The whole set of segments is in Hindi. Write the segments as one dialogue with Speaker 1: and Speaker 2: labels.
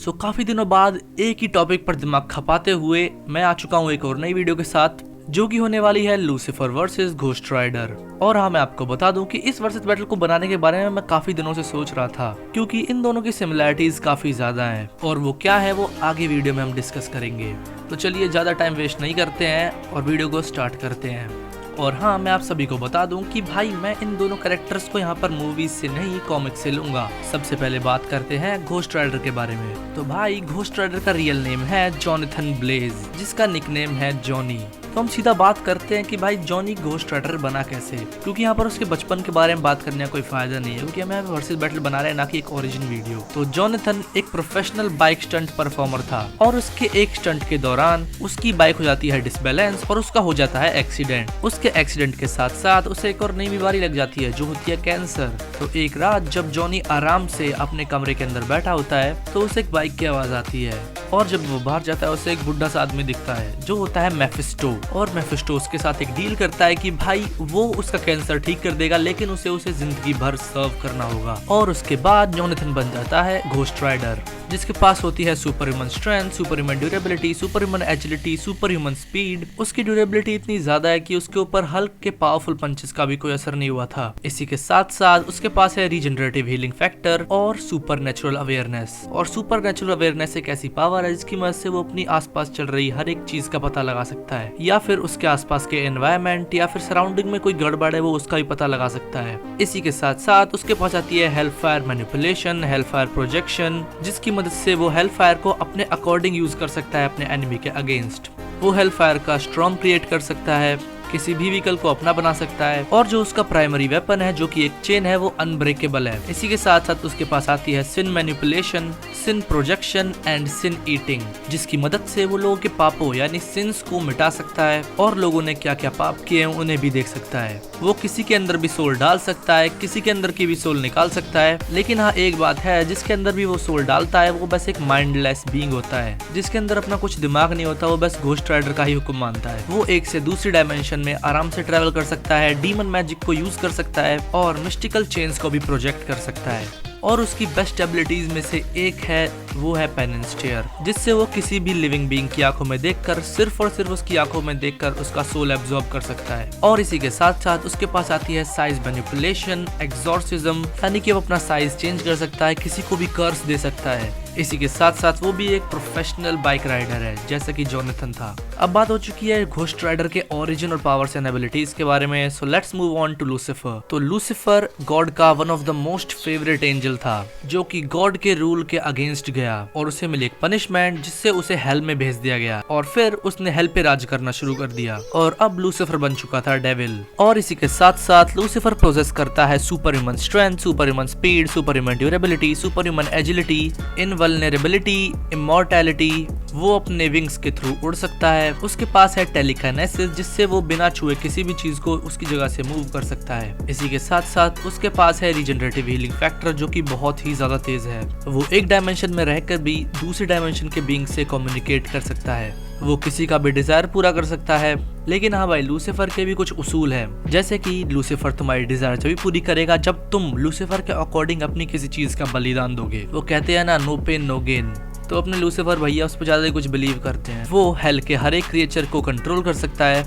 Speaker 1: सो काफी दिनों बाद एक ही टॉपिक पर दिमाग खपाते हुए मैं आ चुका हूँ एक और नई वीडियो के साथ, जो कि होने वाली है लूसीफर वर्सेस घोस्ट राइडर। और हाँ, मैं आपको बता दूं कि इस वर्सेस बैटल को बनाने के बारे में मैं काफी दिनों से सोच रहा था, क्योंकि इन दोनों की सिमिलैरिटीज काफी ज्यादा हैं और वो क्या है वो आगे वीडियो में हम डिस्कस करेंगे। तो चलिए ज्यादा टाइम वेस्ट नहीं करते हैं और वीडियो को स्टार्ट करते हैं। और हाँ, मैं आप सभी को बता दूं कि भाई मैं इन दोनों कैरेक्टर्स को यहाँ पर मूवीज से नहीं कॉमिक से लूंगा। सबसे पहले बात करते हैं घोस्ट राइडर के बारे में। तो भाई घोस्ट राइडर का रियल नेम है जोनाथन ब्लेज, जिसका निकनेम है जॉनी। तो हम सीधा बात करते हैं कि भाई जॉनी घोस्ट राइडर बना कैसे, क्योंकि यहाँ पर उसके बचपन के बारे में बात करने का कोई फायदा नहीं है, क्योंकि हम यहाँ पे वर्सेस बैटल बना रहे हैं, ना कि एक ओरिजिन वीडियो। तो जोनाथन एक प्रोफेशनल बाइक स्टंट परफॉर्मर था और उसके एक स्टंट के दौरान उसकी बाइक हो जाती है डिसबैलेंस और उसका हो जाता है एक्सीडेंट। उसके एक्सीडेंट के साथ साथ उसे एक और नई बीमारी लग जाती है, जो होती है कैंसर। तो एक रात जब जॉनी आराम से अपने कमरे के अंदर बैठा होता है तो उसे एक बाइक की आवाज आती है, और जब वो बाहर जाता है उसे एक बुढ़ा सा आदमी दिखता है जो होता है मेफिस्टो। और मेफिस्टो उसके साथ एक डील करता है कि भाई वो उसका कैंसर ठीक कर देगा, लेकिन उसे जिंदगी भर सर्व करना होगा। और उसके बाद जोनाथन बन जाता है घोस्ट राइडर, जिसके पास होती है super human strength, super human durability, super human agility, super human speed. उसकी ड्यूरेबिलिटी इतनी ज्यादा है कि उसके ऊपर हल्क के पावरफुल पंचेस का भी कोई असर नहीं हुआ था। इसी के साथ साथ उसके पास है रीजनरेटिव हीलिंग फैक्टर और सुपर नेचुरल अवेयरनेस। और सुपर नेचुरल अवेयरनेस एक ऐसी पावर है जिसकी मदद से वो अपनी आसपास चल रही हर एक चीज का पता लगा सकता है, या फिर उसके आसपास के एनवायरनमेंट या फिर सराउंडिंग में कोई गड़बड़ है वो उसका भी पता लगा सकता है। इसी के साथ साथ उसके पास आती है हेलफायर मैनिपुलेशन, हेलफायर प्रोजेक्शन, जिसकी मदद से वो हेलफायर को अपने अकॉर्डिंग यूज कर सकता है अपने एनिमी के अगेंस्ट। वो हेलफायर का स्टॉर्म क्रिएट कर सकता है, किसी भी व्हीकल को अपना बना सकता है, और जो उसका प्राइमरी वेपन है जो कि एक चेन है वो अनब्रेकेबल है। इसी के साथ साथ उसके पास आती है sin manipulation, sin projection and sin eating, जिसकी मदद से वो लोगों के पापों यानी सिंस को मिटा सकता है और लोगों ने क्या क्या पाप किए हैं उन्हें भी देख सकता है। वो किसी के अंदर भी सोल डाल सकता है, किसी के अंदर की भी सोल निकाल सकता है। लेकिन हाँ, एक बात है, जिसके अंदर भी वो सोल डालता है वो बस एक माइंडलेस बीइंग होता है, जिसके अंदर अपना कुछ दिमाग नहीं होता, वो बस घोस्ट राइडर का ही हुक्म मानता है। वो एक से दूसरी डायमेंशन में आराम से ट्रैवल कर सकता है, डीमन मैजिक को यूज कर सकता है और मिस्टिकल चेन्स को भी प्रोजेक्ट कर सकता है। और उसकी बेस्ट एबिलिटीज में से एक है वो है पेनिंस टेयर, जिससे वो किसी भी लिविंग बीइंग की आंखों में देखकर सिर्फ और सिर्फ उसकी आंखों में देखकर उसका सोल एब्जॉर्ब कर सकता है। और इसी के साथ साथ उसके पास आती है साइज मैनिपुलेशन, एक्सॉर्सिज्म, यानी कि वो अपना साइज चेंज कर सकता है, किसी को भी कर्स दे सकता है। इसी के साथ साथ वो भी एक प्रोफेशनल बाइक राइडर है जैसा कि जोनाथन था। अब बात हो चुकी है घोस्ट राइडर के ओरिजिन और पावर्स एंड एबिलिटीज के बारे में, so let's move on to Lucifer. तो लूसीफर गॉड का one of the most favourite angel था, जो कि गॉड के रूल के अगेंस्ट गया और उसे मिली एक पनिशमेंट, जिससे उसे हेल में भेज दिया गया और फिर उसने हेल पे राज करना शुरू कर दिया और अब लूसीफर बन चुका था डेविल। और इसी के साथ साथ लूसीफर प्रोसेस करता है super human strength, super human speed, super human durability, super human agility, invulnerability, immortality. वो अपने विंग्स के थ्रू उड़ सकता है। उसके पास है टेलीकाइनेसिस, जिससे वो बिना छुए किसी भी चीज को उसकी जगह से मूव कर सकता है। इसी के साथ साथ उसके पास है रीजनरेटिव हीलिंग फैक्टर, जो कि बहुत ही ज्यादा तेज है। वो एक डायमेंशन में रहकर भी दूसरी डायमेंशन के बीइंग से कम्युनिकेट कर सकता है। वो किसी का भी डिजायर पूरा कर सकता है। लेकिन हाँ भाई, लूसीफर के भी कुछ उसूल हैं, जैसे कि लूसीफर तुम्हारी डिजायर तभी पूरी करेगा जब तुम लूसीफर के अकॉर्डिंग अपनी किसी चीज का बलिदान दोगे। वो कहते हैं ना, नो पेन नो गेन। तो अपने लूसीफर भैया उस पर ज्यादा ही कुछ बिलीव करते हैं। वो हेल के हर एक क्रिएचर को कंट्रोल कर सकता है।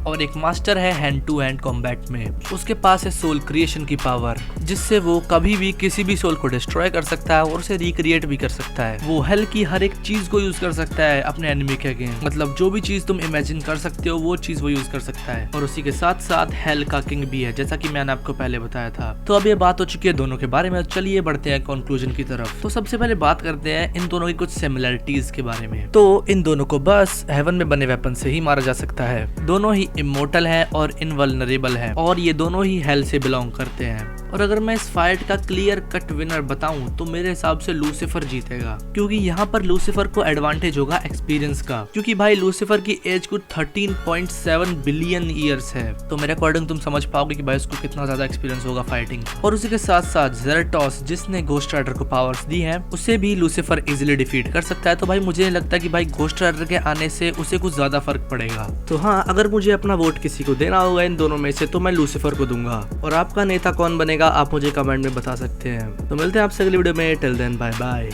Speaker 1: और एक मास्टर है हैंड टू हैंड कॉम्बैट में। उसके पास है सोल क्रिएशन की पावर, जिससे वो कभी भी किसी भी सोल को डिस्ट्रॉय कर सकता है और उसे रिक्रिएट भी कर सकता है। वो हेल की हर एक चीज को यूज कर सकता है अपने एनिमी के अगेंस्ट, मतलब जो भी चीज तुम इमेजिन कर सकते हो वो चीज वो यूज कर सकता है। और उसी के साथ साथ हेल का किंग भी है, जैसा कि मैंने आपको पहले बताया था। तो अब ये बात हो चुकी है दोनों के बारे में, चलिए बढ़ते हैं कंक्लूजन की तरफ। तो सबसे पहले बात करते हैं इन दोनों की कुछ सिमिलरिटीज के बारे में। तो इन दोनों को बस हेवन में बने वेपन से ही मारा जा सकता है। दोनों ही इमोर्टल हैं और इनवल्नरेबल हैं, और ये दोनों ही हेल से बिलोंग करते हैं। और अगर मैं इस फाइट का क्लियर कट विनर बताऊं तो मेरे हिसाब से लूसीफर जीतेगा, क्योंकि यहाँ पर लूसीफर को एडवांटेज होगा एक्सपीरियंस का, क्योंकि भाई लूसीफर की एज कुछ 13.7 बिलियन ईयर्स है। तो मेरे अकॉर्डिंग तुम समझ पाओगे कि भाई उसको कितना ज्यादा एक्सपीरियंस होगा फाइटिंग। और उसी के साथ साथ जेरेटोस जिसने घोस्ट राइडर को पावर्स दी है, उसे भी लूसीफर इजिली डिफीट कर सकता है। तो भाई मुझे नहीं लगता कि भाई घोस्ट राइडर के आने से उसे कुछ ज्यादा फर्क पड़ेगा। तो हाँ, अगर मुझे अपना वोट किसी को देना होगा इन दोनों में से तो मैं लूसीफर को दूंगा। और आपका नेता कौन बनेगा आप मुझे कमेंट में बता सकते हैं। तो मिलते हैं आपसे अगली वीडियो में। Till then bye bye.